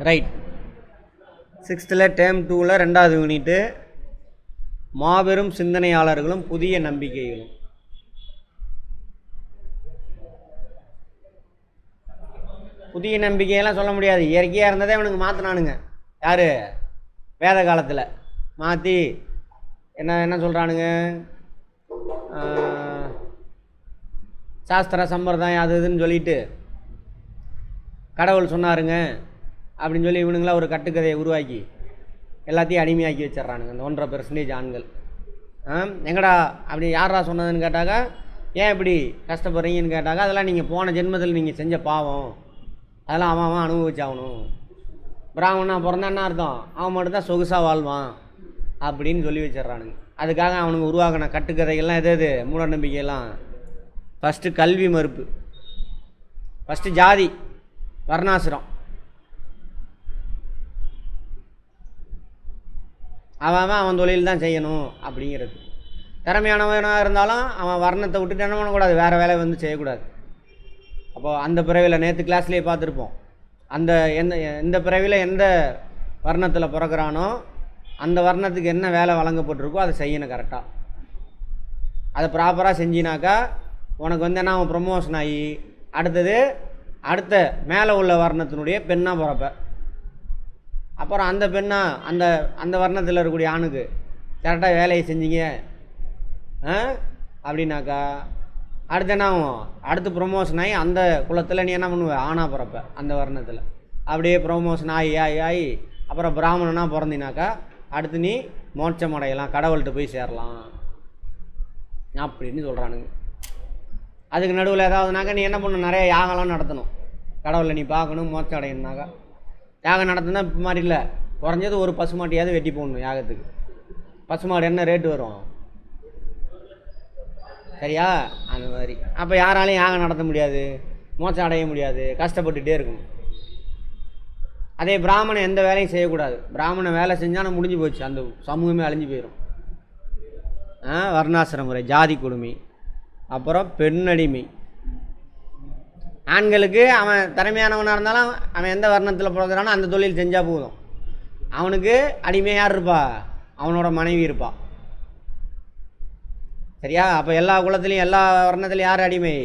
Right. 6th term 2ல் 2வது unit மாபெரும் சிந்தனையாளர்களும் புதிய நம்பிக்கைகளும். புதிய நம்பிக்கையெல்லாம் சொல்ல முடியாது, இயற்கையாக இருந்ததே அவனுக்கு மாற்றினானுங்க. யார்? வேத காலத்தில் மாற்றி என்ன சொல்கிறானுங்க, சாஸ்திர சம்பிரதாயம் அது இதுன்னு சொல்லிட்டு கடவுள் சொன்னாருங்க அப்படின்னு சொல்லி இவனுங்களாம் ஒரு கட்டுக்கதையை உருவாக்கி எல்லாத்தையும் அடிமையாக்கி வச்சிட்றானுங்க அந்த 1.5% ஆண்கள். எங்கடா அப்படி யாரா சொன்னதுன்னு கேட்டாக்கா, ஏன் இப்படி கஷ்டப்படுறீங்கன்னு கேட்டாக்கா, அதெல்லாம் நீங்கள் போன ஜென்மத்தில் நீங்கள் செஞ்ச பாவம், அதெல்லாம் அவன் அனுபவிச்சாகணும். பிராமணனா பிறந்தா என்ன அர்த்தம், அவன் மட்டும்தான் சொகுசாக வாழ்வான் அப்படின்னு சொல்லி வச்சிட்றானுங்க. அதுக்காக அவனுங்க உருவாக்கின கட்டுக்கதைகள்லாம் எது மூட நம்பிக்கையெல்லாம். ஃபஸ்ட்டு கல்வி மறுப்பு, ஃபஸ்ட்டு ஜாதி வர்ணாசிரம். அவன் தொழில் தான் செய்யணும் அப்படிங்கிறது. திறமையானவனாக இருந்தாலும் அவன் வர்ணத்தை விட்டுட்டு என்ன பண்ணக்கூடாது, வேறு வேலை வந்து செய்யக்கூடாது. அப்போது அந்த பிறவியில் நேற்று கிளாஸ்லேயே பார்த்துருப்போம், அந்த எந்த பிறவியில் எந்த வர்ணத்தில் பிறக்கிறானோ அந்த வர்ணத்துக்கு என்ன வேலை வழங்கப்பட்டிருக்கோ அதை செய்யணும் கரெக்டாக. அதை ப்ராப்பராக செஞ்சினாக்கா உனக்கு வந்து என்ன, அவன் ப்ரொமோஷன் ஆகி அடுத்த மேலே உள்ள வர்ணத்தினுடைய பெண்ணாக பிறப்ப. அப்புறம் அந்த பெண்ணாக அந்த வர்ணத்தில் இருக்கக்கூடிய ஆணுக்கு கரெக்டாக வேலையை செஞ்சீங்க அப்படின்னாக்கா அடுத்து என்ன ஆகும், அடுத்து ப்ரொமோஷன் ஆகி அந்த குலத்தில் நீ என்ன பண்ணுவ, ஆணாக பிறப்ப அந்த வர்ணத்தில். அப்படியே ப்ரொமோஷன் ஆகி அப்புறம் பிராமணனாக பிறந்தினாக்கா அடுத்து நீ மோட்சம் அடையலாம், கடவுள்கிட்ட போய் சேரலாம் அப்படின்னு சொல்கிறானுங்க. அதுக்கு நடுவில் ஏதாவதுனாக்கா நீ என்ன பண்ணணும், நிறைய யாகம்லாம் நடத்தணும், கடவுளை நீ பார்க்கணும், மோட்சம் அடையணுனாக்கா. யாகம் நடத்தினா இப்போ மாதிரி இல்லை, குறைஞ்சது ஒரு பசுமாட்டியாவது வெட்டி போடணும் யாகத்துக்கு. பசுமாடு என்ன ரேட்டு வரும், சரியா? அந்த மாதிரி. அப்போ யாராலையும் யாகம் நடத்த முடியாது, மோட்சம் அடைய முடியாது, கஷ்டப்பட்டுகிட்டே இருக்கணும். அதே பிராமணன் எந்த வேலையும் செய்யக்கூடாது, பிராமணன் வேலை செஞ்சால் முடிஞ்சு போச்சு, அந்த சமூகமே அழிஞ்சு போயிடும். வர்ணாசிரம முறை, ஜாதி கொடுமை. அப்புறம் பெண்ணடிமை. ஆண்களுக்கு அவன் திறமையானவனாக இருந்தாலும் அவன் எந்த வர்ணத்தில் பிறகுறானோ அந்த தொழில் செஞ்சால் போதும். அவனுக்கு அடிமை யார் இருப்பா, அவனோட மனைவி இருப்பா, சரியா? அப்போ எல்லா குலத்துலேயும் எல்லா வர்ணத்துலையும் யார் அடிமை,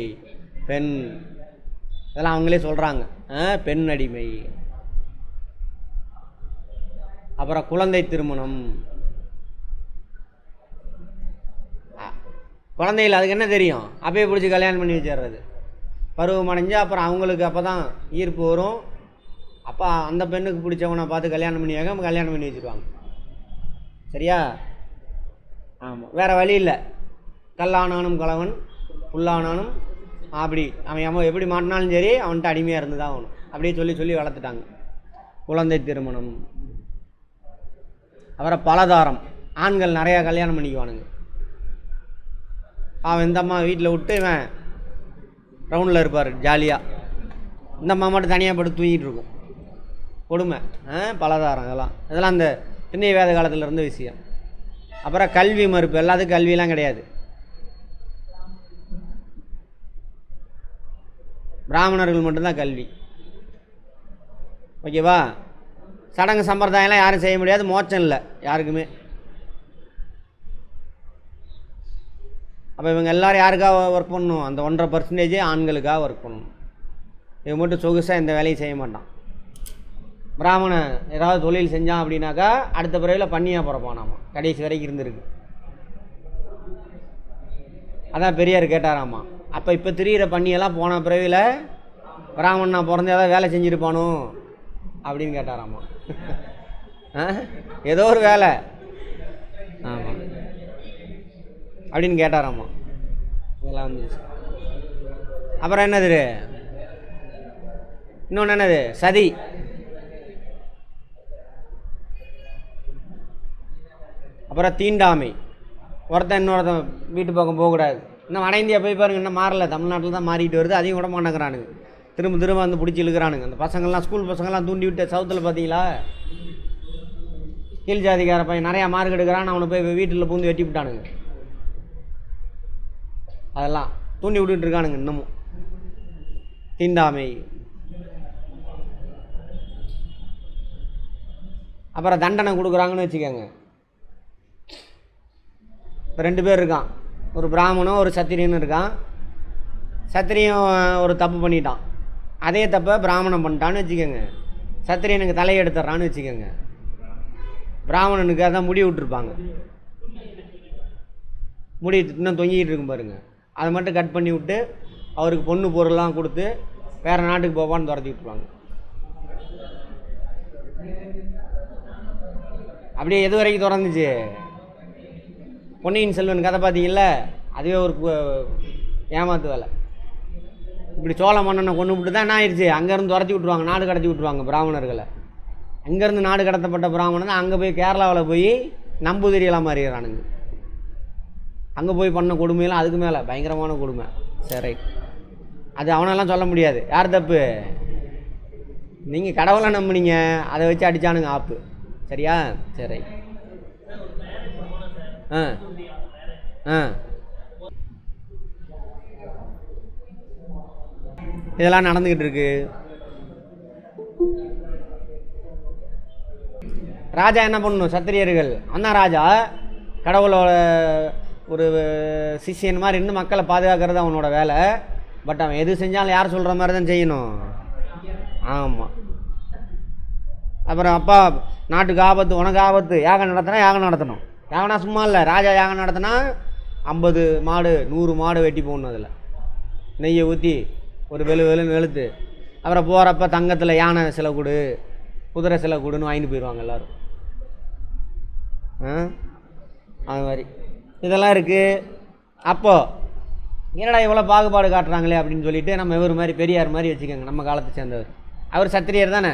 பெண். இதெல்லாம் அவங்களே சொல்கிறாங்க, பெண் அடிமை. அப்புறம் குழந்தை திருமணம். குழந்தைகள் அதுக்கு என்ன தெரியும், அப்பயே பிடிச்சி கல்யாணம் பண்ணி வச்சிடுறது. பருவம் அடைஞ்சு அப்புறம் அவங்களுக்கு அப்போ தான் ஈர்ப்பு வரும். அப்போ அந்த பெண்ணுக்கு பிடிச்சவனை பார்த்து கல்யாணம் பண்ணி வச்சுருவாங்க, சரியா? ஆமாம், வேறு வழி இல்லை. கல்லானானும் கலவன் புல்லானானும் அப்படி அவன் எப்படி மாட்டினாலும் சரி அவன்கிட்ட அடிமையாக இருந்து தான் ஆகணும். அப்படியே சொல்லி வளர்த்துட்டாங்க. குழந்தை திருமணம். அப்புறம் பலதாரம். ஆண்கள் நிறையா கல்யாணம் பண்ணிக்குவானுங்க. அவன் இந்த அம்மா வீட்டில் விட்டு இவன் ரவுண்டில் இருப்பார் ஜாலியாக, இந்த அம்மா மட்டும் தனியாக படுத்து தூங்கிட்டு இருக்கும். கொடுமை, பலதாரம். இதெல்லாம் அந்த திண்ணை வேத காலத்தில் இருந்த விஷயம். அப்புறம் கல்வி மறுப்பு. எல்லாத்துக்கும் கல்வியெல்லாம் கிடையாது. பிராமணர்கள் மட்டும்தான் கல்வி, ஓகேவா? சடங்கு சம்பிரதாயம்லாம் யாரும் செய்ய முடியாது, மோட்சம் இல்லை யாருக்குமே. அப்போ இவங்க எல்லோரும் யாருக்காக ஒர்க் பண்ணணும், அந்த 1.5% ஆண்களுக்காக ஒர்க் பண்ணணும். இவன் மட்டும் சொகுசாக எந்த வேலையும் செய்ய மாட்டான். பிராமணன் ஏதாவது தொழில் செஞ்சான் அப்படின்னாக்கா அடுத்த பிறவியில் பண்ணியாக பிறப்பானாமா, கடைசி வரைக்கும் இருந்திருக்கு. அதான் பெரியார் கேட்டாராம்மா, அப்போ இப்போ திரியிற பண்ணியெல்லாம் போன பிறவியில் பிராமணனா பிறந்து ஏதாவது வேலை செஞ்சுருப்பானோ அப்படின்னு கேட்டாராம்மா. ஏதோ ஒரு வேலை, ஆமாம் அப்படின்னு கேட்டாராம்மா. இதெல்லாம் வந்துச்சு. அப்புறம் என்னது, இன்னொன்று என்னது, சதி. அப்புறம் தீண்டாமை. ஒருத்தன் இன்னொருத்தன் வீட்டு பக்கம் போகக்கூடாது. இன்னும் வட இந்தியா போய் பாருங்க, இன்னும் மாறலை, தமிழ்நாட்டில் தான் மாறிட்டு வருது. அதையும் விட மாட்டேங்கிறானுங்க, திரும்ப வந்து பிடிச்சி இழுக்கிறானுங்க. அந்த பசங்கள்லாம் ஸ்கூல் பசங்கள்லாம் தூண்டி விட்டு சவுத்தில் பார்த்தீங்களா, கீழ் ஜாதிக்கார பையன் நிறையா மார்க் எடுக்கிறான்னு அவனை போய் வீட்டில் பூந்து வெட்டி விட்டானுங்க. அதெல்லாம் தூண்டி விட்டுட்டு இருக்கானுங்க இன்னமும். தீண்டாமை. அப்புறம் தண்டனை கொடுக்குறாங்கன்னு வச்சுக்கோங்க. இப்போ 2 பேர் இருக்கான், ஒரு பிராமணனும் ஒரு சத்திரியனும் இருக்கான். சத்திரியன் ஒரு தப்பு பண்ணிட்டான், அதே தப்பை பிராமணன் பண்ணிட்டான்னு வச்சுக்கோங்க. சத்திரியனுக்கு தலையை எடுத்துட்றான்னு வச்சுக்கோங்க. பிராமணனுக்கு அதான் முடி விட்டுருப்பாங்க, முடி இன்னும் தொங்கிக்கிட்டு இருக்கும் பாருங்க, அதை மட்டும் கட் பண்ணி விட்டு அவருக்கு பொண்ணு பொருள்லாம் கொடுத்து வேறு நாட்டுக்கு போவான்னு துரத்தி விட்டுருவாங்க. அப்படியே எது வரைக்கும் திறந்துச்சு? பொன்னியின் செல்வன் கதை பார்த்தீங்கல்ல, அதுவே ஒரு ஏமாத்து வேலை. இப்படி சோழ மன்னனை கொண்டு விட்டு தான் என்ன ஆயிடுச்சு, அங்கேருந்து துரத்தி விட்ருவாங்க, நாடு கடத்தி விட்ருவாங்க பிராமணர்களை. அங்கேருந்து நாடு கடத்தப்பட்ட பிராமணன் அங்கே போய் கேரளாவில் போய் நம்புதிரியெல்லாம் மாறிடுறானுங்க. அங்கே போய் பண்ண கொடுமையெல்லாம் அதுக்கு மேலே பயங்கரமான கொடுமை. சரி, அது அவனெல்லாம் சொல்ல முடியாது, யார் தப்பு? நீங்கள் கடவுளை நம்புனீங்க, அதை வச்சு அடித்தானுங்க ஆப்பு. சரியா? சரி. ஆ ஆ இதெல்லாம் நடந்துக்கிட்டு இருக்கு. ராஜா என்ன பண்ணணும்? சத்திரியர்கள் அண்ணா ராஜா கடவுளோட ஒரு சிஷியன் மாதிரி இருந்து மக்களை பாதுகாக்கிறது அவனோட வேலை. பட் அவன் எது செஞ்சாலும் யார் சொல்கிற மாதிரி தான் செய்யணும். ஆமாம். அப்புறம் அப்பா நாட்டுக்கு ஆபத்து, உனக்கு ஆபத்து, யாகம் நடத்தினா யாகம் நடத்தணும். யாகனா சும்மா இல்லை, ராஜா யாகம் நடத்தினா 50 மாடு 100 மாடு வெட்டி போடணும். அதில் நெய்யை ஊற்றி ஒரு வெளுன்னு வெளுத்து, அப்புறம் போகிறப்ப தங்கத்தில் யானை சிலை கொடு, குதிரை சிலை கொடுன்னு வாங்கிட்டு போயிடுவாங்க எல்லோரும். அது மாதிரி இதெல்லாம் இருக்குது. அப்போது என்னடா இவ்வளோ பாகுபாடு காட்டுறாங்களே அப்படின்னு சொல்லிட்டு நம்ம இவர் மாதிரி பெரியார் மாதிரி வச்சுக்கோங்க, நம்ம காலத்தை சேர்ந்தவர். அவர் சத்திரியர் தானே,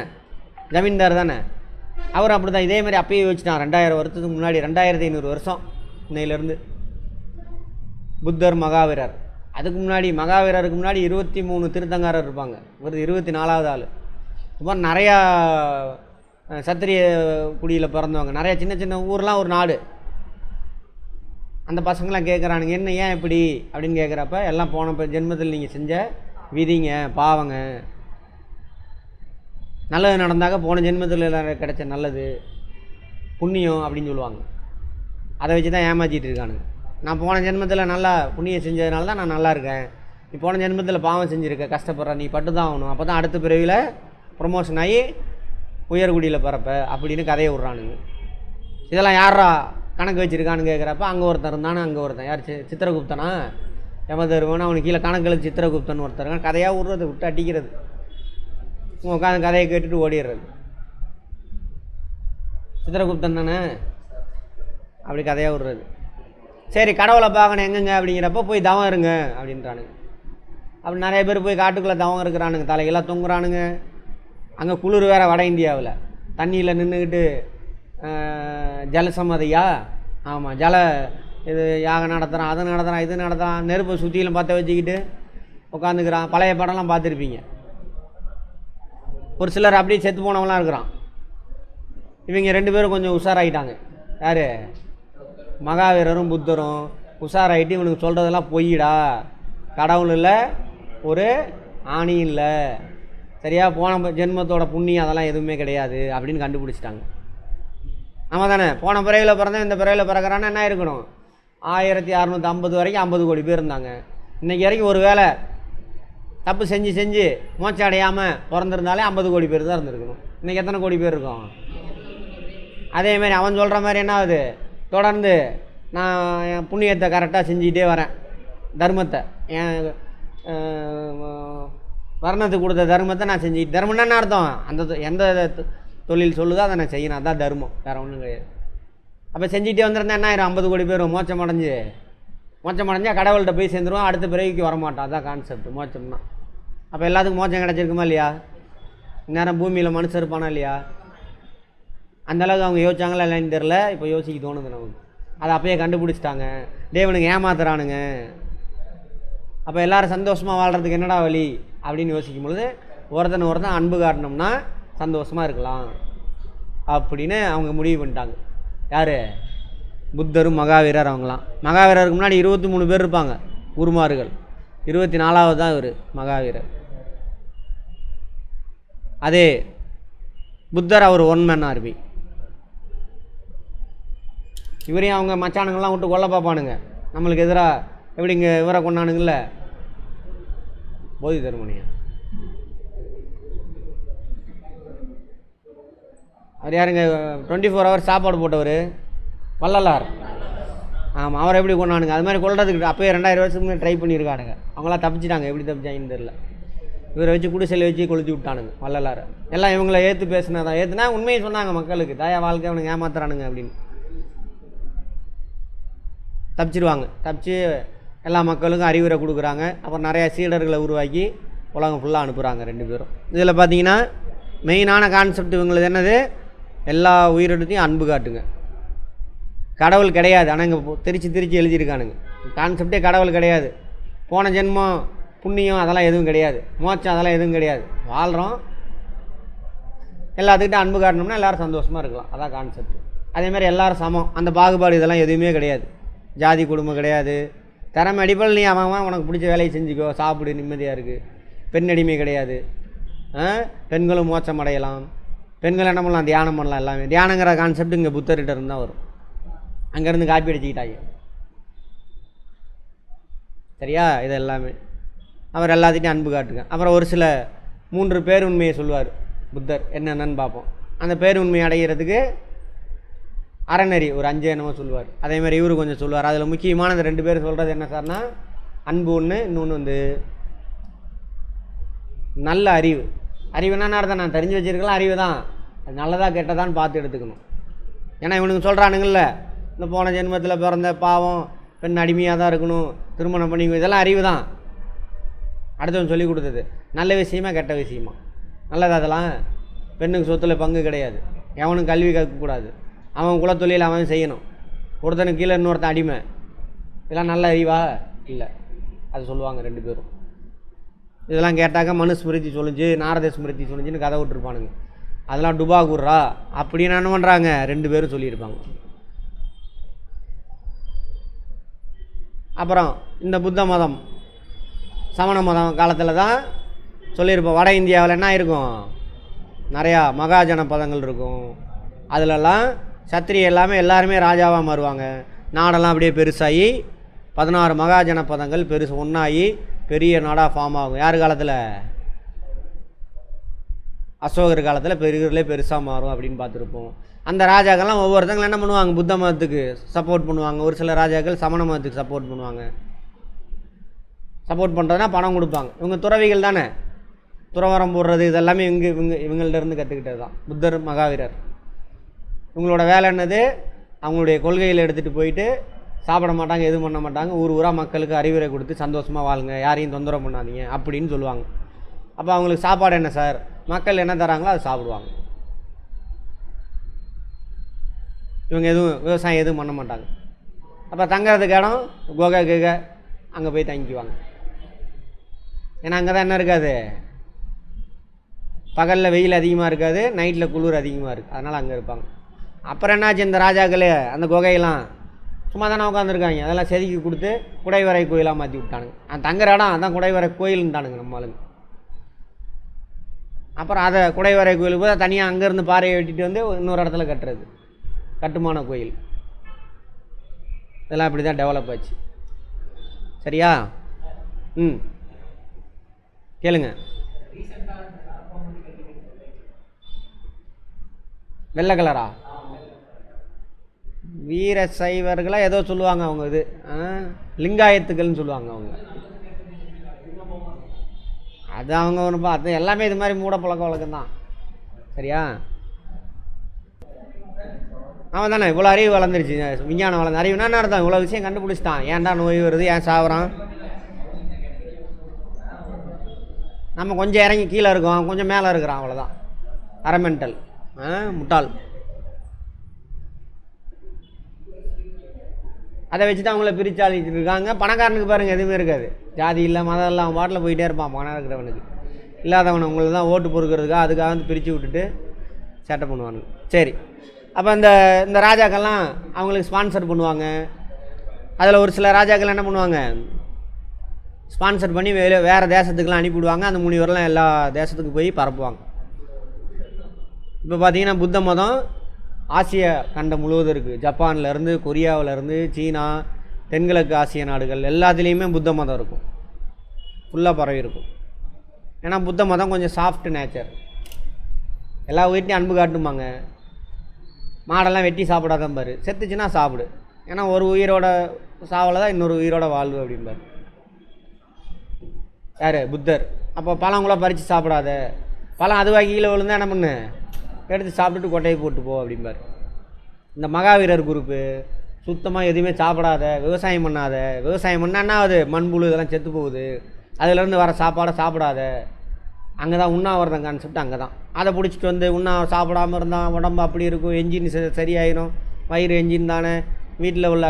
ஜமீன்தார் தானே. அவர் அப்படி தான் இதே மாதிரி அப்பயே வச்சுட்டான். 2000 வருஷத்துக்கு முன்னாடி, 2500 வருஷம் இன்னையிலேருந்து. புத்தர் மகாவீரர், அதுக்கு முன்னாடி மகாவீரருக்கு முன்னாடி 23 திருத்தங்காரர் இருப்பாங்க. இவர் 24வது ஆள். இது மாதிரி நிறையா சத்திரிய குடியில் பிறந்தவங்க, நிறையா சின்ன சின்ன ஊர்லாம் ஒரு நாடு. அந்த பசங்களாம் கேட்குறானுங்க, என்ன ஏன் இப்படி அப்படின்னு கேட்குறப்ப, எல்லாம் போன ஜென்மத்தில் நீங்கள் செஞ்ச விதிங்க, பாவங்க, நல்லது நடந்தாக்க போன ஜென்மத்தில் கிடைச்ச நல்லது புண்ணியம் அப்படின்னு சொல்லுவாங்க. அதை வச்சு தான் ஏமாற்றிட்டு இருக்கானுங்க. நான் போன ஜென்மத்தில் நல்லா புண்ணியம் செஞ்சதுனால தான் நான் நல்லா இருக்கேன், நீ போன ஜென்மத்தில் பாவம் செஞ்சுருக்க, கஷ்டப்படுற, நீ பட்டு தான் ஆகணும், அப்போ தான் அடுத்த பிறவியில் ப்ரொமோஷன் ஆகி உயர்குடியில் பிறப்ப அப்படின்னு கதையை விட்றானுங்க. இதெல்லாம் யாரா கணக்கு வச்சுருக்கான்னு கேட்குறப்ப, அங்கே ஒருத்தன் இருந்தானே, அங்கே ஒருத்தன் யார் சித்திரகுப்தனா யமதர்மன், அவனுக்கு கீழே கணக்கில் சித்திரகுப்தன் ஒருத்தர் கதையாக விட்றது, விட்டு அடிக்கிறது, உட்காந்து கதையை கேட்டுட்டு ஓடிடுறது. சித்திரகுப்தன் தானே அப்படி கதையாக விட்றது. சரி, கடவுளை பார்க்கணும் எங்கெங்க அப்படிங்கிறப்ப போய் தவம் இருங்க அப்படின்றானுங்க. அப்படி நிறைய பேர் போய் காட்டுக்குள்ளே தவம் இருக்கிறானுங்க, தலையெல்லாம் தொங்குறானுங்க. அங்கே குளிர் வேறு, வட இந்தியாவில் தண்ணியில் நின்றுக்கிட்டு ஜலசம்மதியா, ஆமாம், இது யாகம் நடத்துகிறான், அதை நடத்துகிறான், இது நடத்துகிறான், நெருப்பை சுற்றிலும் பற்ற வச்சுக்கிட்டு உட்காந்துக்கிறான். பழைய படம்லாம் பார்த்துருப்பீங்க. ஒரு சிலர் அப்படியே செத்து போனவங்களாம் இருக்கிறான். இவங்க 2 பேரும் கொஞ்சம் உஷாராகிட்டாங்க. யார்? மகாவீரரும் புத்தரும் உஷாராகிட்டு, இவனுக்கு சொல்கிறதெல்லாம் பொய்யிடா, கடவுள் இல்லை, ஒரு ஆணி இல்லை, சரியா, போன ஜென்மத்தோட புண்ணியம் அதெல்லாம் எதுவுமே கிடையாது அப்படின்னு கண்டுபிடிச்சிட்டாங்க. ஆமாம் தானே? போன பிறவியில் பிறந்தேன், இந்த பிறவியில் பிறக்கிறான்னா என்ன இருக்கணும்? 1650 வரைக்கும் 50 கோடி பேர் இருந்தாங்க. இன்றைக்கி வரைக்கும் ஒரு வேளை தப்பு செஞ்சு மோட்சம் அடையாமல் பிறந்திருந்தாலே 50 கோடி பேர் தான் இருந்திருக்கணும். இன்றைக்கி எத்தனை கோடி பேர் இருக்கும்? அதேமாரி அவன் சொல்கிற மாதிரி என்ன ஆகுது, தொடர்ந்து நான் என் புண்ணியத்தை கரெக்டாக செஞ்சுக்கிட்டே வரேன், தர்மத்தை, என் வர்ணத்துக்கு கொடுத்த தர்மத்தை நான் செஞ்சுக்கிட்டு, தர்மம்னா என்ன அர்த்தம்? அந்த எந்த தொழில் சொல்லுதோ அதை நான் செய்யணும், அதுதான் தர்மம், வேறு ஒன்றும் கிடையாது. அப்போ செஞ்சுட்டே வந்திருந்தா என்ன ஆயிரும்? 50 கோடி பேர் மோட்சம் அடைஞ்சால் கடவுள்கிட்ட போய் சேர்ந்துருவோம், அடுத்த பிறவிக்கு வரமாட்டோம். அதுதான் கான்செப்ட் மோட்சம்னா. அப்போ எல்லாத்துக்கும் மோட்சம் கிடச்சிருக்குமா இல்லையா? இந்நேரம் பூமியில் மனுஷன் இருப்பானா இல்லையா? அந்தளவுக்கு அவங்க யோசிச்சாங்களா இல்லைன்னு தெரில, இப்போ யோசிக்க தோணுது நமக்கு. அதை அப்பயே கண்டுபிடிச்சிட்டாங்க. தேவனுக்கு ஏமாத்துறானுங்க. அப்போ எல்லோரும் சந்தோஷமாக வாழ்கிறதுக்கு என்னடா வழி அப்படின்னு யோசிக்கும் பொழுது, ஒருத்தன் அன்பு காட்டினோம்னா சந்தோஷமாக இருக்கலாம் அப்படின்னு அவங்க முடிவு பண்ணிட்டாங்க. யார்? புத்தரும் மகாவீரர். அவங்களாம் மகாவீரருக்கு முன்னாடி 23 பேர் இருப்பாங்க, குருமார்கள். 24வது தான் இவர் மகாவீரர். அதே புத்தர் அவர் 1 மேன் ஆர்மி. இவரையும் அவங்க மச்சானுங்கள்லாம் விட்டு கொல்ல பார்ப்பானுங்க. நம்மளுக்கு எதிராக எப்படி இங்கே இவரை கொண்டானுங்கள்ல போதி தர்மனியா, அவர் யாருங்க 24 hours சாப்பாடு போட்டவர் வள்ளலார். ஆமாம், அவரை எப்படி கொண்டானுங்க. அது மாதிரி கொள்றதுக்கு அப்போயே 2000 வருஷத்துக்கு ட்ரை பண்ணியிருக்கானுங்க. அவங்களாம் தப்பிச்சிட்டாங்க, எப்படி தப்பிச்சாங்கன்னு தெரில. இவரை வச்சு குடிசையில் வச்சு கொளுத்தி விட்டானுங்க வள்ளலார். எல்லாம் இவங்களை ஏற்று பேசினதான், ஏற்றுனா உண்மையை சொன்னாங்க மக்களுக்கு, தாயா வாழ்க்கை அவனுக்கு ஏமாத்துறானுங்க அப்படின்னு. தப்பிச்சிடுவாங்க. தப்பிச்சு எல்லா மக்களுக்கும் அறிவுரை கொடுக்குறாங்க. அப்புறம் நிறையா சீடர்களை உருவாக்கி உலகம் ஃபுல்லாக அனுப்புகிறாங்க 2 பேரும். இதில் பார்த்தீங்கன்னா மெயினான கான்செப்ட் இவங்களுக்கு என்னது, எல்லா உயிரினத்தையும் அன்பு காட்டுங்க. கடவுள் கிடையாது, ஆனால் இங்கே திரிச்சு எழுதியிருக்கானுங்க. கான்செப்டே கடவுள் கிடையாது. போன ஜென்மம் புண்ணியம் அதெல்லாம் எதுவும் கிடையாது, மோட்சம் அதெல்லாம் எதுவும் கிடையாது. வாழ்கிறோம், எல்லாத்துக்கிட்ட அன்பு காட்டணும்னா எல்லோரும் சந்தோஷமாக இருக்கலாம், அதான் கான்செப்ட். அதேமாதிரி எல்லோரும் சமம், அந்த பாகுபாடு இதெல்லாம் எதுவுமே கிடையாது. ஜாதி குடும்பம் கிடையாது. திறமை அடிப்படையில் நீ அவன் உனக்கு பிடிச்ச வேலையை செஞ்சுக்கோ, சாப்பிடு, நிம்மதியாக இருக்குது. பெண் அடிமை கிடையாது. பெண்களும் மோட்சம் அடையலாம். பெண்கள் என்ன பண்ணலாம், தியானம் பண்ணலாம். எல்லாமே தியானங்கிற கான்செப்ட் இங்கே புத்தர்கிட்ட இருந்து தான் வரும். அங்கேருந்து காப்பி அடிச்சுக்கிட்டாங்க. சரியா? இது எல்லாமே அவர் எல்லாத்திட்டையும் அன்பு காட்டுங்க. அப்புறம் ஒரு சில 3 பேருண்மையை சொல்லுவார் புத்தர். என்னென்னு பார்ப்போம். அந்த பேருண்மையை அடைகிறதுக்கு அறநெறி ஒரு 5 என்னமோ சொல்லுவார். அதேமாதிரி இவரு கொஞ்சம் சொல்லுவார். அதில் முக்கியமானது 2 பேர் சொல்கிறது என்ன சார்னா, அன்பு ஒன்று, இன்னொன்று வந்து நல்ல அறிவு. அறிவுனா அர்த்தம், நான் தெரிஞ்சு வச்சுருக்கலாம் அறிவு தான், அது நல்லதாக கெட்டதான்னு பார்த்து எடுத்துக்கணும். ஏன்னா இவனுக்கு சொல்கிறானுங்கள்ல, இந்த போன ஜென்மத்தில் பிறந்த பாவம், பெண் அடிமையாக தான் இருக்கணும், திருமணம் பண்ணிக்கணும், இதெல்லாம் அறிவு தான். அடுத்தவன் சொல்லி கொடுத்தது நல்ல விஷயமா கெட்ட விஷயமா? நல்லது. அதெல்லாம் பெண்ணுக்கு சொத்தில் பங்கு கிடையாது, எவனும் கல்வி கற்கக்கூடாது, அவன் குலத்தொழில் அவன் செய்யணும், ஒருத்தனுக்கு கீழே இன்னொருத்தன் அடிமை, இதெல்லாம் நல்ல அறிவா? இல்லை. அது சொல்லுவாங்க 2 பேரும். இதெல்லாம் கேட்டாக்க மனுஸ்மிருதி சொல்லிச்சு, நாரத ஸ்மிருதி சொல்லிச்சுன்னு கதை விட்டுருப்பானுங்க. அதெல்லாம் டுபா குர்ரா அப்படின்னு என்ன பண்ணுறாங்க 2 பேரும் சொல்லியிருப்பாங்க. அப்புறம் இந்த புத்த மதம் சமண மதம் காலத்தில் தான் சொல்லியிருப்போம். வட இந்தியாவில் என்ன இருக்கும், நிறையா மகாஜன பதங்கள் இருக்கும். அதிலெல்லாம் சத்திரிய எல்லாருமே ராஜாவாக மாறுவாங்க. நாடெல்லாம் அப்படியே பெருசாகி 16 மகாஜன பதங்கள் பெருசு ஒன்றாகி பெரிய நாடாக ஃபார்ம் ஆகும். யார் காலத்தில்? அசோகர் காலத்தில் பெருசாக மாறும் அப்படின்னு பார்த்துருப்போம். அந்த ராஜாக்கள்லாம் ஒவ்வொருத்தங்களும் என்ன பண்ணுவாங்க, புத்த மதத்துக்கு சப்போர்ட் பண்ணுவாங்க. ஒரு சில ராஜாக்கள் சமண மதத்துக்கு சப்போர்ட் பண்ணுவாங்க. சப்போர்ட் பண்ணுறதுனா பணம் கொடுப்பாங்க. இவங்க துறவிகள் தானே, துறவரம் போடுறது இதெல்லாமே இவங்கள்ட்ட இருந்து கற்றுக்கிட்டது தான் புத்தர் மகாவீரர். இவங்களோட வேலை என்னது, அவங்களுடைய கொள்கையில் எடுத்துகிட்டு போயிட்டு சாப்பிட மாட்டாங்க, எதுவும் பண்ண மாட்டாங்க, ஊராக மக்களுக்கு அறிவுரை கொடுத்து சந்தோஷமாக வாழுங்க, யாரையும் தொந்தரவு பண்ணாதீங்க அப்படின்னு சொல்லுவாங்க. அப்போ அவங்களுக்கு சாப்பாடு என்ன சார், மக்கள் என்ன தராங்களோ அதை சாப்பிடுவாங்க. இவங்க விவசாயம் எதுவும் பண்ண மாட்டாங்க. அப்போ தங்குறதுக்கு இடம் குகை அங்கே போய் தங்கிக்குவாங்க. ஏன்னா அங்கே தான் என்ன இருக்காது, பகலில் வெயில் அதிகமாக இருக்காது, நைட்டில் குளிர் அதிகமாக இருக்குது, அதனால் அங்கே இருப்பாங்க. அப்புறம் என்னாச்சு, இந்த ராஜாக்களே அந்த குகையெல்லாம் சும்மா தானே உட்காந்துருக்காங்க, அதெல்லாம் செதுக்கி கொடுத்து குடைவரை கோயிலாக மாற்றி விட்டானுங்க. அந்த தங்குற இடம் அதான் குடைவரை கோயில்ன்ட்டானுங்க நம்ம ஆளுங்க. அப்புறம் அதை குடைவரை கோயிலுக்கு போய் தனியாக அங்கேருந்து பாறையை வெட்டிட்டு வந்து இன்னொரு இடத்துல கட்டுறது கட்டுமான கோயில். இதெல்லாம் இப்படி தான் டெவலப் ஆச்சு. சரியா? கேளுங்க. வெள்ளை கலரா? வீர சைவர்களாக ஏதோ சொல்லுவாங்க அவங்க. இது லிங்காயத்துக்கள்னு சொல்லுவாங்க அவங்க. அது அவங்க ஒன்று பார்த்து எல்லாமே இது மாதிரி மூட பழக்க வழக்கம் தான். சரியா? அவன் தானே இவ்வளோ அறிவு வளர்ந்துருச்சு, விஞ்ஞானம் வளர்ந்து. அறிவுனா என்ன அர்த்தம், இவ்வளோ விஷயம் கண்டுபிடிச்சிட்டான். ஏன்டா நோய் வருது, ஏன் சாவறான். நம்ம கொஞ்சம் இறங்கி கீழே இருக்கோம், கொஞ்சம் மேலே இருக்கிறான், அவ்வளோதான். அரமெண்டல் முட்டாள். அதை வச்சு தான் அவங்கள பிரிச்சாளிட்டு இருக்காங்க. பணக்காரனுக்கு பாருங்கள் எதுவுமே இருக்காது, ஜாதி இல்லை மதம் இல்லை, அவன் பாட்டில் போயிட்டே இருப்பான். பணம் இருக்கிறவனுக்கு, இல்லாதவனை உங்களை தான் ஓட்டு பொறுக்கிறதுக்காக அதுக்காக வந்து பிரித்து விட்டுட்டு சேட்டை பண்ணுவானுங்க. சரி, அப்போ இந்த ராஜாக்கள்லாம் அவங்களுக்கு ஸ்பான்சர் பண்ணுவாங்க. அதில் ஒரு சில ராஜாக்கள் என்ன பண்ணுவாங்க, ஸ்பான்சர் பண்ணி வேறு தேசத்துக்கெலாம் அனுப்பிவிடுவாங்க. அந்த முனிவரெலாம் எல்லா தேசத்துக்கு போய் பரப்புவாங்க. இப்போ பார்த்தீங்கன்னா புத்த மதம் ஆசிய கண்டம் முழுவதும் இருக்குது. ஜப்பான்லேருந்து, கொரியாவிலேருந்து, சீனா, தென்கிழக்கு ஆசிய நாடுகள் எல்லாத்துலேயுமே புத்த மதம் இருக்கும், ஃபுல்லாக பரவி இருக்கும். ஏன்னா புத்த மதம் கொஞ்சம் சாஃப்ட் நேச்சர், எல்லா உயிர்ட்டையும் அன்பு காட்டுமாங்க. மாடெல்லாம் வெட்டி சாப்பிடாதான் பாரு, செத்துச்சுன்னா சாப்பிடு, ஏன்னா ஒரு உயிரோட சாவலை தான் இன்னொரு உயிரோட வாழ்வு அப்படிம்பார் யார்? புத்தர். அப்போ பழம் கூட பறித்து சாப்பிடாத, பழம் அதுவாக கீழே விழுந்தால் என்ன பண்ணு, எடுத்து சாப்பிட்டுட்டு கொட்டையை போட்டு போ அப்படிம்பார். இந்த மகாவீரர் குரூப்பு சுத்தமாக எதுவுமே சாப்பிடாத, விவசாயம் பண்ணாத, விவசாயம் பண்ணான்னா அது மண்புழு இதெல்லாம் செத்து போகுது, அதுலேருந்து வர சாப்பாடை சாப்பிடாத. அங்கே தான் உண்ணாவிரதம் கான்செப்ட், அங்கே தான். அதை பிடிச்சிட்டு வந்து சாப்பிடாமல் இருந்தால் உடம்பு அப்படி இருக்கும், என்ஜின் சரியாயிடும், வயிறு என்ஜின் தானே, வீட்டில் உள்ள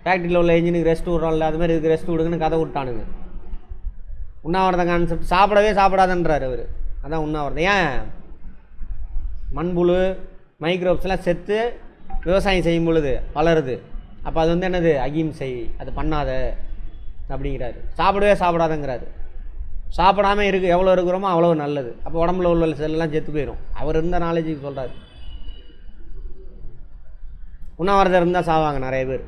ஃபேக்ட்ரியில் உள்ள என்ஜினுக்கு ரெஸ்ட் விட்றோம்ல, அதுமாதிரி இதுக்கு ரெஸ்ட் விடுங்கன்னு கதை விட்டானுங்க. உண்ணாவிரதம் கான்செப்ட் சாப்பிடவே சாப்பிடாதன்றார் அவர். அதான் உண்ணாவிரதம். ஏன்? மண்புழு மைக்ரோப்ஸ்லாம் செத்து விவசாயம் செய்யும் பொழுது வளருது. அப்போ அது வந்து என்னது? அகிம்சை, அது பண்ணாத அப்படிங்கிறாரு. சாப்பிடவே சாப்பிடாதங்கிறாரு. சாப்பிடாமல் எவ்வளோ இருக்கிறோமோ அவ்வளோ நல்லது. அப்போ உடம்புல உள்ள செல்லாம் செத்து போயிடும். அவர் இருந்த நாலேஜுக்கு சொல்கிறாரு. உண்ணாவிரதம் இருந்தால் சாவாங்க நிறைய பேர்.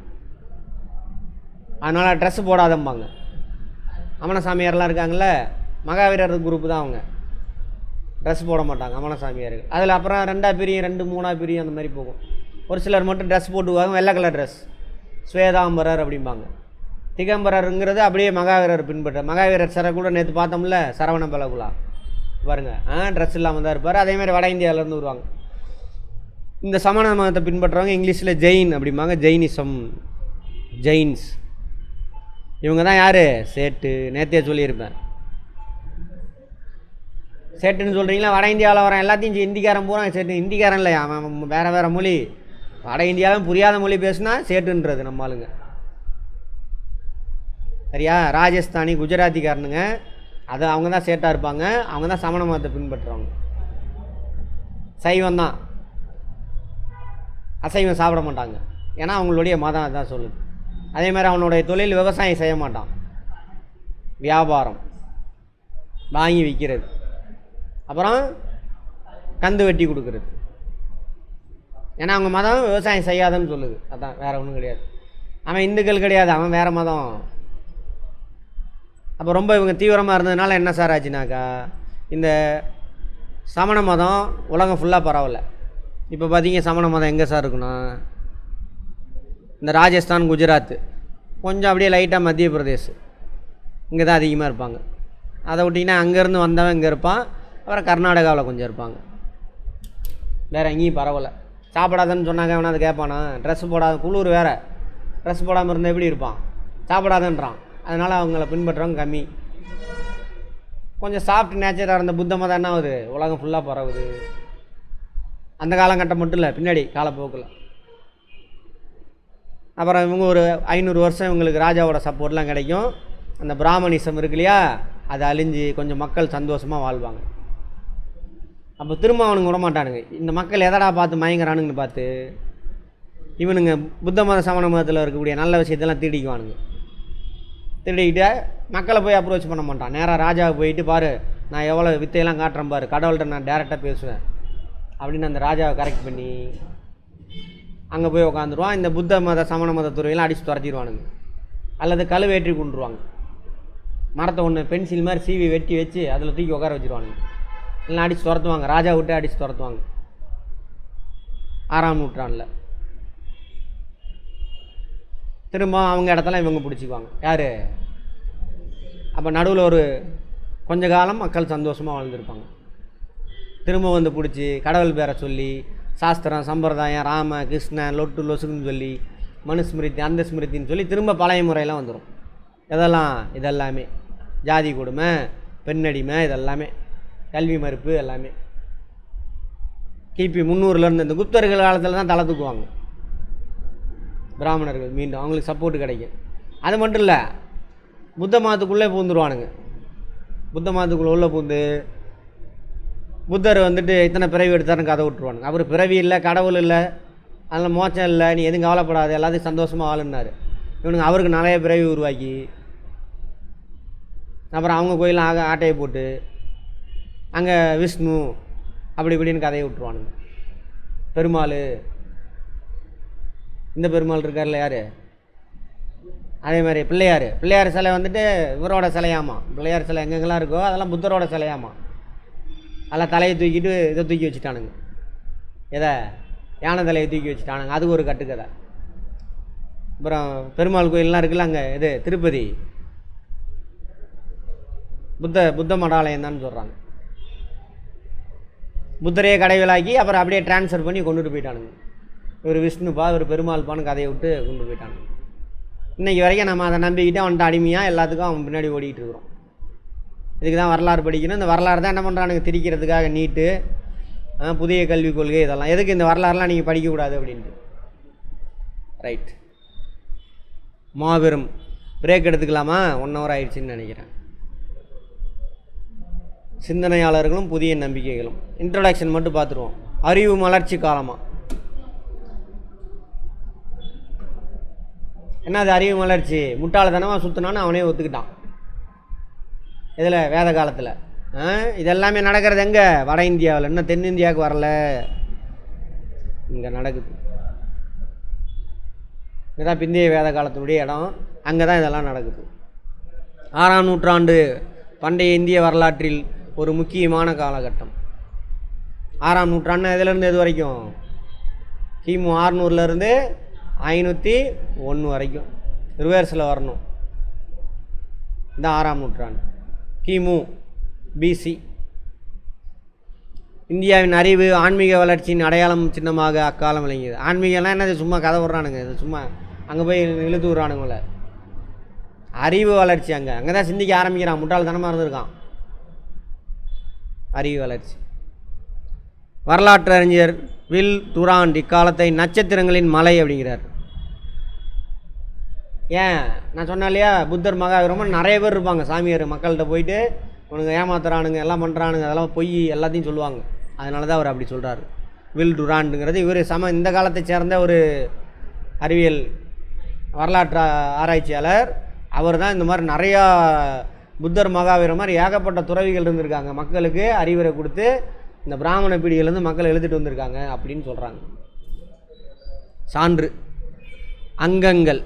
அதனால் ட்ரெஸ்ஸு போடாதம்பாங்க. அமன சாமியார்லாம் இருக்காங்கள்ல, மகாவீரர் குரூப்பு தான் அவங்க. ட்ரெஸ் போட மாட்டாங்க அமன சாமியார்கள். அதில் அப்புறம் 2 பிரியும், 2 3 பிரியும், அந்த மாதிரி போகும். ஒரு சிலர் மட்டும் ட்ரெஸ் போட்டுவாங்க, வெள்ளை கலர் ட்ரெஸ், ஸ்வேதாம்பரர் அப்படிம்பாங்க. திகம்பரருங்கிறது அப்படியே மகாவீரர் பின்பற்ற. மகாவீரர் சிற கூட நேற்று பார்த்தோம்ல, சரவண பலகுலா பாருங்கள், ட்ரெஸ் இல்லாமல் தான் இருப்பார். அதேமாதிரி வட இந்தியாவிலேருந்து வருவாங்க. இந்த சமண மதத்தை பின்பற்றுறவங்க இங்கிலீஷில் ஜெயின் அப்படிம்பாங்க, ஜெயினிசம், ஜெயின்ஸ். இவங்க தான் யார்? சேட்டு. நேற்றே சொல்லியிருப்பேன். சேட்டுன்னு சொல்கிறீங்களா? வட இந்தியாவில் வரேன் எல்லாத்தையும் ஹிந்திக்காரன் பூரா சேட்டு. ஹிந்திக்காரன் இல்லையா, அவன் வேறு மொழி, வட இந்தியாவிலும் புரியாத மொழி பேசுனா சேட்டுன்றது நம்ம ஆளுங்க. சரியா? ராஜஸ்தானி, குஜராத்திக்காரனுங்க, அது அவங்க தான் சேட்டாக இருப்பாங்க. அவங்க தான் சமண மதத்தை பின்பற்றுறவங்க. சைவம் தான், அசைவம் சாப்பிட மாட்டாங்க. ஏன்னா அவங்களுடைய மதம் அதான் சொல்லுது. அதே மாதிரி அவனுடைய தொழில் விவசாயம் செய்ய மாட்டான், வியாபாரம், வாங்கி விற்கிறது, அப்புறம் கந்து வெட்டி கொடுக்குறது. ஏன்னா அவங்க மதம் விவசாயம் செய்யாதுன்னு சொல்லுது. அதான், வேறு ஒன்றும் கிடையாது. அவன் இந்துக்கள் கிடையாது, அவன் வேறு மதம். அப்போ ரொம்ப இவங்க தீவிரமாக இருந்ததுனால என்ன சார் ஆச்சுனாக்கா, இந்த சமண மதம் உலகம் ஃபுல்லாக பரவலை. இப்போ பார்த்தீங்க சமண மதம் எங்கே சார் இருக்குன்னா, இந்த ராஜஸ்தான், குஜராத், கொஞ்சம் அப்படியே லைட்டாக மத்திய பிரதேஷ், இங்கே தான் அதிகமாக இருப்பாங்க. அதை விட்டிங்கன்னா அங்கேருந்து வந்தவன் இங்கே இருப்பான், அப்புறம் கர்நாடகாவில் கொஞ்சம் இருப்பாங்க. வேறு எங்கேயும் பரவலை. சாப்பிடாதன்னு சொன்னாங்க, அவனை அதை கேட்பானா? ட்ரெஸ் போடாத, குளிர் வேறு, ட்ரெஸ் போடாமல் இருந்தால் எப்படி இருப்பான்? சாப்பிடாதன்றான். அதனால் அவங்கள பின்பற்றவங்க கம்மி. கொஞ்சம் சாஃப்ட் நேச்சராக இருந்த புத்த மதம் என்ன ஆகுது? உலகம் ஃபுல்லாக பரவுது. அந்த காலகட்டம் மட்டும் இல்லை, பின்னாடி காலப்போக்கில். அப்புறம் இவங்க ஒரு 500 வருஷம் இவங்களுக்கு ராஜாவோட சப்போர்ட்லாம் கிடைக்கும். அந்த பிராமணிசம் இருக்கு இல்லையா, அதை அழிஞ்சு கொஞ்சம் மக்கள் சந்தோஷமாக வாழ்வாங்க. அப்போ திரும்ப அவனுங்க விட மாட்டானுங்க. இந்த மக்கள் எதடா பார்த்து மயங்குறானுங்கன்னு பார்த்து இவனுங்க புத்த மத சமண மதத்தில் இருக்கக்கூடிய நல்ல விஷயத்தெல்லாம் திருடிக்குவானுங்க. திருடிக்கிட்டு மக்களை போய் அப்ரோச் பண்ண மாட்டான். நேராக ராஜாவை போயிட்டு, பாரு நான் எவ்வளோ வித்தையெல்லாம் காட்டுறேன் பாரு, கடவுள்கிட்ட நான் டேரெக்டாக பேசுவேன் அப்படின்னு அந்த ராஜாவை கரெக்ட் பண்ணி அங்கே போய் உட்காந்துருவான். இந்த புத்த மத சமண மத துறையெல்லாம் அடித்து துரத்திடுவானுங்க, அல்லது கழுவேற்றி கொண்டுருவாங்க. மரத்தை ஒன்று பென்சில் மாதிரி சீவி வெட்டி வச்சு அதில் தூக்கி உட்கார வச்சுருவானுங்க. இல்லைனா அடித்து துரத்துவாங்க, ராஜா விட்டு அடித்து துரத்துவாங்க. 6ஆம் நூற்றாண்டில் திரும்ப அவங்க இடத்தெல்லாம் இவங்க பிடிச்சிக்குவாங்க. யார்? அப்போ நடுவில் ஒரு கொஞ்ச காலம் மக்கள் சந்தோஷமாக வாழ்ந்துருப்பாங்க. திரும்ப வந்து பிடிச்சி கடவுள் பேரை சொல்லி, சாஸ்திரம், சம்பிரதாயம், ராம கிருஷ்ணன், லொட்டு லொசுக்குன்னு சொல்லி, மனுஸ்மிருதி, அந்த ஸ்மிருதின்னு சொல்லி திரும்ப பழைய முறையெல்லாம் வந்துடும். இதெல்லாமே ஜாதி கொடுமை, பெண்ணடிமை, இதெல்லாமே கல்வி மறுப்பு, எல்லாமே கிபி 300 இந்த குப்தர்கள் காலத்தில் தான் தலை தூக்குவாங்க பிராமணர்கள். மீண்டும் அவங்களுக்கு சப்போர்ட் கிடைக்கும். அது மட்டும் இல்லை, புத்த மதத்துக்குள்ளே பூந்துருவானுங்க. புத்த மதத்துக்குள்ளே உள்ள பூந்து புத்தர் வந்துட்டு இத்தனை பிறவி எடுத்தாருன்னு கதை விட்டுருவானுங்க. அவர் பிறவி இல்லை, கடவுள் இல்லை, அதில் மோச்சம் இல்லை, நீ எதுவும் கவலைப்படாது, எல்லாத்தையும் சந்தோஷமாக ஆளுன்னாரு. இவனுங்க அவருக்கு நிறைய பிறவி உருவாக்கி அப்புறம் அவங்க கோயிலில் ஆட்டையை போட்டு அங்கே விஷ்ணு அப்படி இப்படின்னு கதையை விட்டுருவானுங்க. பெருமாள். இந்த பெருமாள் இருக்கார்ல யார், அதே மாதிரி பிள்ளையார் சிலை வந்துட்டு இவரோட சிலையாமா. பிள்ளையார் சிலை எங்கெங்கெல்லாம் இருக்கோ அதெல்லாம் புத்தரோட சிலையாமா. அதெல்லாம் தலையை தூக்கிட்டு இதை தூக்கி வச்சுட்டானுங்க, எதை, யானை தலையை தூக்கி வச்சுட்டானுங்க. அதுக்கு ஒரு கட்டுக்கதை. அப்புறம் பெருமாள் கோயிலெலாம் இருக்குல்ல அங்கே, இது திருப்பதி புத்த மடாலயம் தான் சொல்கிறாங்க. புத்தரையே கடைவிலாக்கி அப்புறம் அப்படியே டிரான்ஸ்ஃபர் பண்ணி கொண்டுட்டு போயிட்டானுங்க. இவர் விஷ்ணுப்பா இவர் பெருமாள்பான்னு கதையை விட்டு கொண்டு போயிட்டானுங்க. இன்றைக்கி வரைக்கும் நம்ம அதை நம்பிக்கிட்டு அவன்கிட்ட அடிமையாக எல்லாத்துக்கும் அவன் பின்னாடி ஓடிக்கிட்டு இருக்கிறோம். இதுக்கு தான் வரலாறு படிக்கணும். இந்த வரலாறு தான் என்ன பண்ணுறானுங்க, திரிக்கிறதுக்காக நீட்டு, புதிய கல்விக் கொள்கை, இதெல்லாம் எதுக்கு இந்த வரலாறுலாம் நீங்கள் படிக்கக்கூடாது அப்படின்ட்டு. ரைட், மாபெரும் பிரேக் எடுத்துக்கலாமா? 1 hour ஆயிடுச்சுன்னு நினைக்கிறேன். சிந்தனையாளர்களும் புதிய நம்பிக்கைகளும். இன்ட்ரடக்ஷன் மட்டும் பார்த்துருவோம். அறிவு மலர்ச்சி காலமாக என்னது அறிவு மலர்ச்சி? முட்டாள்தனமாக சுற்றினான்னு அவனே ஒத்துக்கிட்டான். இதில் வேத காலத்தில் இதெல்லாமே நடக்கிறது எங்கே? வட இந்தியாவில். இன்னும் தென்னிந்தியாவுக்கு வரல, இங்கே நடக்குது. இதுதான் பிந்தைய வேத காலத்தினுடைய இடம், அங்கே தான் இதெல்லாம் நடக்குது. 6ஆம் நூற்றாண்டு பண்டைய இந்திய வரலாற்றில் ஒரு முக்கியமான காலகட்டம். 6ஆம் நூற்றாண்டு இதிலேருந்து எது வரைக்கும்? கிமு 600 501 வரைக்கும் ரிவர்ஸில் வரணும். இந்த 6ஆம் நூற்றாண்டு கிமு பிசி. இந்தியாவின் அறிவு ஆன்மீக வளர்ச்சியின் அடையாளம் சின்னமாக அக்காலம் விளங்கியது. ஆன்மீகம்லாம் என்னது, சும்மா கதை விட்றானுங்க, இது சும்மா அங்கே போய் இழுத்து விட்றானுங்கள. அறிவு வளர்ச்சி அங்கே தான் சிந்திக்க ஆரம்பிக்கிறான். முட்டாள்தனமாக இருந்திருக்கான். அறிவு வளர்ச்சி. வரலாற்று அறிஞர் வில் டுராண்ட் இக்காலத்தை நட்சத்திரங்களின் மலை அப்படிங்கிறார். ஏன் நான் சொன்னேன் இல்லையா, புத்தர் மகாவீரமாக நிறைய பேர் இருப்பாங்க சாமியார். மக்கள்கிட்ட போயிட்டு உனக்கு ஏமாத்துறானுங்க, எல்லாம் பண்ணுறானுங்க, அதெல்லாம் பொய் எல்லாத்தையும் சொல்லுவாங்க. அதனால தான் அவர் அப்படி சொல்கிறார். வில் டுராண்டுங்கிறது இவர் இந்த காலத்தை சேர்ந்த ஒரு அறிவியல் வரலாற்று ஆராய்ச்சியாளர். அவர் தான் இந்த மாதிரி நிறையா புத்தர் மகாவீரர் மாதிரி ஏகப்பட்ட துறவிகள் இருந்திருக்காங்க. மக்களுக்கு அறிவுரை கொடுத்து இந்த பிராமண பீடியிலேருந்து மக்கள் எழுதிட்டு வந்திருக்காங்க அப்படின்னு சொல்கிறாங்க. சான்று. அங்கங்கள்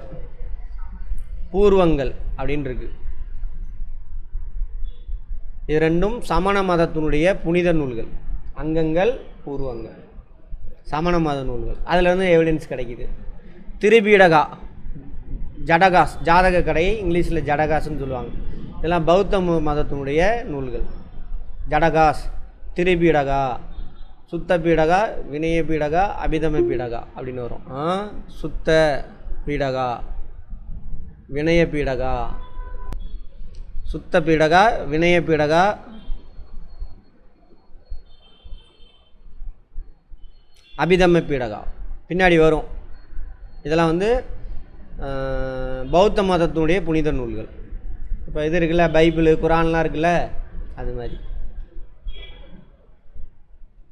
பூர்வங்கள் அப்படின்னு இருக்கு. இது ரெண்டும் சமண மதத்தினுடைய புனித நூல்கள். அங்கங்கள் பூர்வங்கள் சமண மத நூல்கள். அதிலிருந்து எவிடன்ஸ் கிடைக்கிது. திரிபீடகா, ஜடகாஸ், ஜாதக கடை இங்கிலீஷில் ஜடகாஸ்ன்னு சொல்லுவாங்க. இதெல்லாம் பௌத்த மதத்தினுடைய நூல்கள். ஜடகாஸ், திரிபீடகா, சுத்த பீடகா, வினய பீடகா, அபிதம பீடகா அப்படின்னு வரும். சுத்த பீடகா, வினய பீடகா, சுத்த பீடகா, வினய பீடகா, அபிதம பீடகா பின்னாடி வரும். இதெல்லாம் வந்து பௌத்த மதத்தினுடைய புனித நூல்கள். இப்போ இது இருக்குல்ல, பைபிள் குரான்லாம் இருக்குல்ல, அது மாதிரி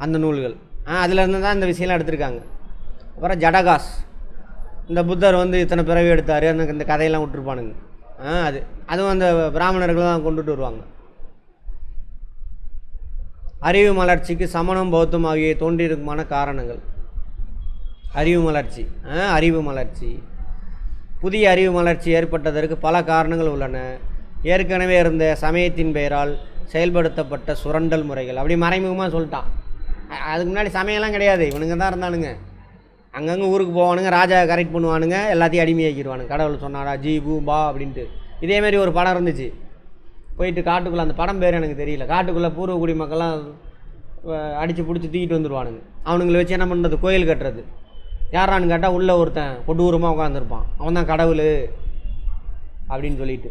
அந்த நூல்கள். அதிலேருந்து தான் இந்த விஷயம்லாம் எடுத்திருக்காங்க. அப்புறம் ஜடகாஸ், இந்த புத்தர் வந்து இத்தனை பிறவி எடுத்தார், அந்த கதையெல்லாம் விட்டுருப்பானுங்க. அதுவும் அந்த பிராமணர்கள் தான் கொண்டுட்டு வருவாங்க. அறிவு மலர்ச்சிக்கு சமணம் பௌத்தம் ஆகிய தோன்றியிருக்குமான காரணங்கள். அறிவு மலர்ச்சி, அறிவு மலர்ச்சி, புதிய அறிவு மலர்ச்சி ஏற்பட்டதற்கு பல காரணங்கள் உள்ளன. ஏற்கனவே இருந்த சமயத்தின் பெயரால் செயல்படுத்தப்பட்ட சுரண்டல் முறைகள். அப்படி மறைமுகமாக சொல்லிட்டான். அதுக்கு முன்னாடி சமயம்லாம் கிடையாது, இவனுங்க தான் இருந்தானுங்க. அங்கங்கே ஊருக்கு போவானுங்க, ராஜா கரெக்ட் பண்ணுவானுங்க, எல்லாத்தையும் அடிமையாக்கிடுவானுங்க. கடவுள் சொன்னாடா ஜி பூ பா அப்படின்ட்டு. இதேமாரி ஒரு படம் இருந்துச்சு, போயிட்டு காட்டுக்குள்ளே, அந்த படம் பேர் எனக்கு தெரியல, காட்டுக்குள்ளே பூர்வக்குடி மக்கள்லாம் அடித்து பிடிச்சி தூக்கிட்டு வந்துடுவானுங்க. அவனுங்களை வச்சு என்ன பண்ணுறது, கோயில் கட்டுறது. யாரான்னு கேட்டால் உள்ளே ஒருத்தன் கொடூரமாக உட்காந்துருப்பான், அவன் தான் கடவுள் அப்படின்னு சொல்லிட்டு.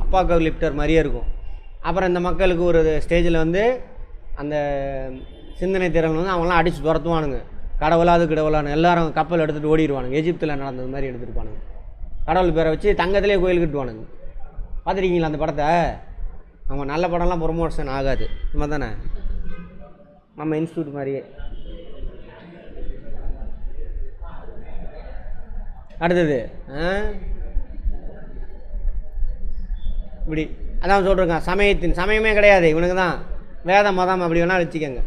அப்பாக்கா லிப்டர் மாதிரியே இருக்கும். அப்புறம் இந்த மக்களுக்கு ஒரு ஸ்டேஜில் வந்து அந்த சிந்தனை திறன் வந்து அவங்களாம் அடித்து துரத்துவானுங்க. கடவுளாது கடவுளானு எல்லாரும் கப்பல் எடுத்துகிட்டு ஓடிடுவானுங்க. எஜிப்தில் நடந்தது மாதிரி எடுத்துருப்பானுங்க. கடவுள் பேரை வச்சு தங்கத்திலே கோயில் கட்டுவானுங்க. பார்த்துருக்கீங்களா அந்த படத்தை? நம்ம நல்ல படம்லாம் ப்ரொமோஷன் ஆகாது, நம்ம தானே, நம்ம இன்ஸ்டியூட் மாதிரியே. அடுத்தது இப்படி அதான் சொல்கிறேங்க, சமயமே கிடையாது இவனுக்கு தான். வேத மதம் அப்படி வேணால் வச்சுக்கோங்க.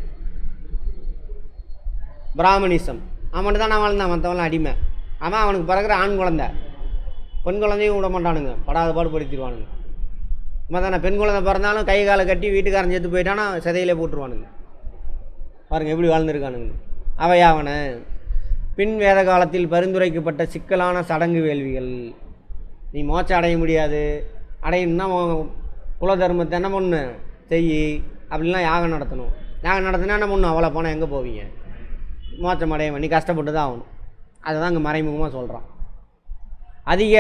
பிராமணிசம் அவன் தான் நான் வாழ்ந்தான், மற்றவன்லாம் அடிமை. அவன் அவனுக்கு பிறகுற ஆண் குழந்தை, பெண் குழந்தையும் விட மாட்டானுங்க, படாத பாடுபடுத்திடுவானுங்க. தானே பெண் குழந்தை பிறந்தாலும் கை காலை கட்டி வீட்டுக்காரன் சேர்த்து போயிட்டானா சிதையிலே போட்டுருவானுங்க. பாருங்கள் எப்படி வாழ்ந்துருக்கானுங்க. அவையாவன பின் வேத காலத்தில் பரிந்துரைக்கப்பட்ட சிக்கலான சடங்கு வேள்விகள். நீ மோட்சம் அடைய முடியாது, அடையணும்னா குல தர்மத்தை என்ன பண்ணு செய், அப்படின்லாம் யாகம் நடத்தணும். யாகம் நடத்தினா என்ன பண்ணணும், அவ்வளோ போனால் எங்கே போவீங்க, மோட்சம் அடைய நீ கஷ்டப்பட்டு தான் ஆகணும். அதை தான் இங்கே மறைமுகமாக சொல்கிறான். அதிக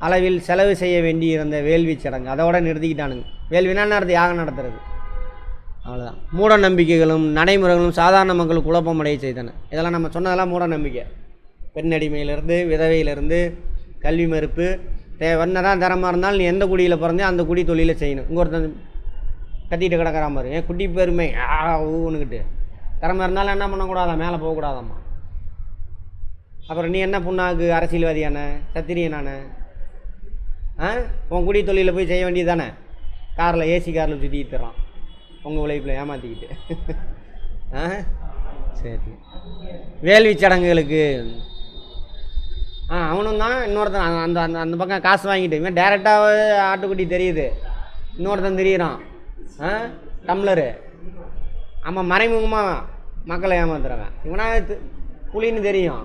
அளவில் செலவு செய்ய வேண்டி இருந்த வேள்வி சடங்கு அதோட நிறுத்திக்கிட்டானுங்க. வேள்வினா நடத்தி யாகம் நடத்துறது, அவ்வளோதான். மூட நம்பிக்கைகளும் நடைமுறைகளும் சாதாரண மக்களுக்கு குழப்பமடைய செய்தன. இதெல்லாம் நம்ம சொன்னதெல்லாம் மூட நம்பிக்கை. பெண்ணடிமையிலேருந்து, விதவையிலேருந்து, கல்வி மறுப்பு, வண்ணதான் தரமாக இருந்தாலும் நீ எந்த குடியில் பிறந்தே அந்த குடி தொழிலை செய்யணும். இங்கே ஒருத்தன் கத்திட்டு கிடக்கிறான் பாரு, ஏன் குட்டி பெருமை ஊன்னுக்கிட்டு திறமை இருந்தாலும் என்ன பண்ணக்கூடாதா, மேலே போகக்கூடாதாம்மா. அப்புறம் நீ என்ன புண்ணாக்கு அரசியல்வாதியான சத்திரியனான உன் குடி தொழிலில் போய் செய்ய வேண்டியது தானே. காரில் ஏசி காரில் சுற்றிக்கிட்டு தரான் உங்கள் உழைப்பில் ஏமாற்றிக்கிட்டு. சரி, வேள்வி சடங்குகளுக்கு அவனும் தான் இன்னொருத்தன் அந்த அந்த அந்த பக்கம் காசு வாங்கிட்டு இவன் டேரெக்டாக ஆட்டுக்குட்டி தெரியுது, இன்னொருத்தன் தெரியுறான் டம்ளரு. ஆமாம், மறைமுகமாக மக்களை ஏமாத்துறவன் இவனா புலின்னு தெரியும்.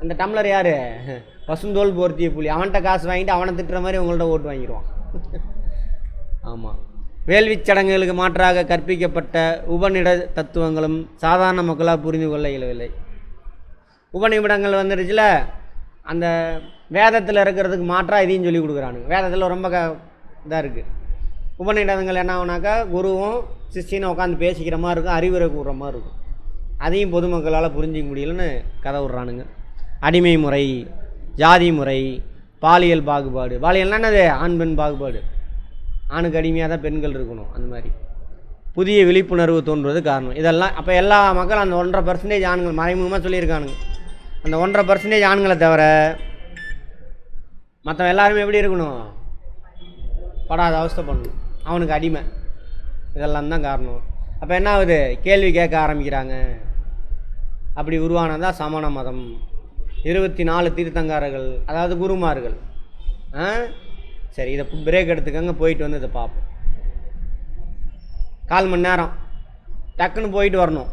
அந்த டம்ளர் யார், பசுந்தோல் போர்த்திய புலி. அவன்கிட்ட காசு வாங்கிட்டு அவனை திட்டுற மாதிரி உங்கள்கிட்ட ஓட்டு வாங்கிடுவான். ஆமாம், வேள்வி சடங்குகளுக்கு மாற்றாக கற்பிக்கப்பட்ட உபநிட தத்துவங்களும் சாதாரண மக்களால் புரிந்து கொள்ள இயலவில்லை. உபநிடங்கள் வந்துடுச்சுல, அந்த வேதத்தில் இருக்கிறதுக்கு மாற்றாக இதையும் சொல்லி கொடுக்குறானுங்க. வேதத்தில் ரொம்ப இதாக இருக்குது. உபநிடங்கள் என்ன ஆகுனாக்கா குருவும் சிஷ்யனும் உட்காந்து பேசிக்கிற மாதிரி இருக்கும், அறிவுரை கூறுற மாதிரி இருக்கும். அதையும் பொதுமக்களால் புரிஞ்சிக்க முடியலன்னு கதை விட்றானுங்க. அடிமை முறை, ஜாதி முறை, பாலியல் பாகுபாடு. பாலியல்னா என்னது, ஆண் பெண் பாகுபாடு. ஆணுக்கு அடிமையாக தான் பெண்கள் இருக்கணும். அந்த மாதிரி புதிய விழிப்புணர்வு தோன்றுவது காரணம். இதெல்லாம் அப்போ எல்லா மக்களும் அந்த 1.5% ஆண்கள் மறைமுகமாக சொல்லியிருக்கானுங்க. அந்த 1.5% ஆண்களை தவிர மற்றவன் எல்லாருமே எப்படி இருக்கணும், படாத அவஸ்தை பண்ணணும், அவனுக்கு அடிமை. இதெல்லாம் தான் காரணம். அப்போ என்ன ஆகுது, கேள்வி கேட்க ஆரம்பிக்கிறாங்க. அப்படி உருவானதான் சமண மதம். 24 தீர்த்தங்காரர்கள், அதாவது குருமார்கள். சரி, இதை பிரேக் எடுத்துக்கங்க, போயிட்டு வந்து இதை பார்ப்போம். 1/4 மணி நேரம் டக்குன்னு போயிட்டு வரணும்.